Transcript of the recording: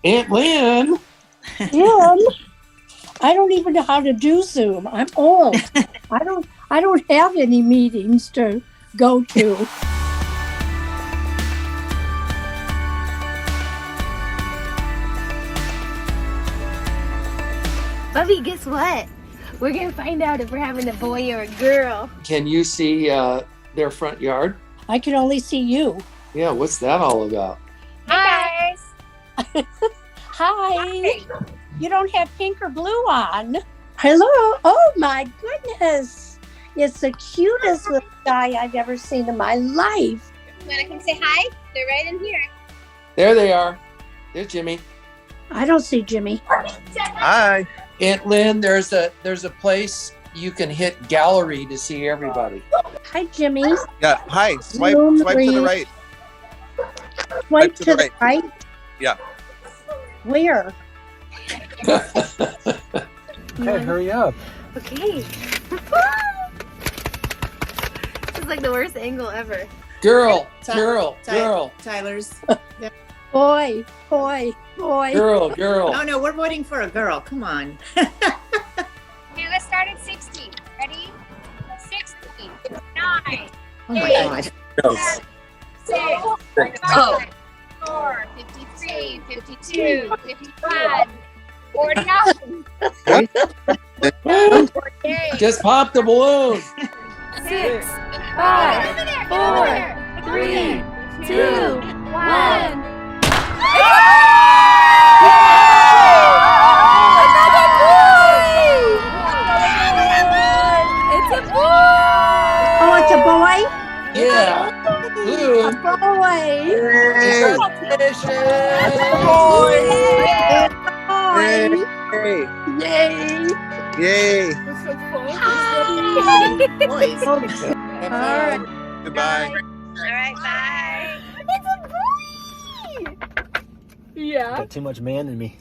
Aunt Lynn. Jim, I don't even know how to do Zoom. I'm old. I don't have any meetings to go to. Bubby, guess what? We're gonna find out if we're having a boy or a girl. Can you see their front yard? I can only see you. Yeah, what's that all about? Hi, guys. Hi. You don't have pink or blue on. Hello. Oh my goodness. It's the cutest little guy I've ever seen in my life. You wanna come say hi? They're right in here. There they are. There's Jimmy. I don't see Jimmy. Hi. Aunt Lynn, there's a place you can hit gallery to see everybody. Hi, Jimmy. Yeah. Hi. Swipe to the right. Swipe to the right? Yeah. Where? Okay, hurry up. Okay. This is like the worst angle ever. Girl. Tyler's. Boy. Girl. Oh no, we're voting for a girl. Come on. Okay, let's start at 60. Ready? 60, 9, Oh my God. 6, 5, 4, 53, 52, 51, 49, 48, Just pop the balloon. 6, 5, 4, 3, 2, 1. Oh, it's a boy? Yeah. Blue. A boy. Hey. Yay. Yay. Boys. All right. Goodbye. All right, bye. It's a boy. Yeah. Got too much man in me.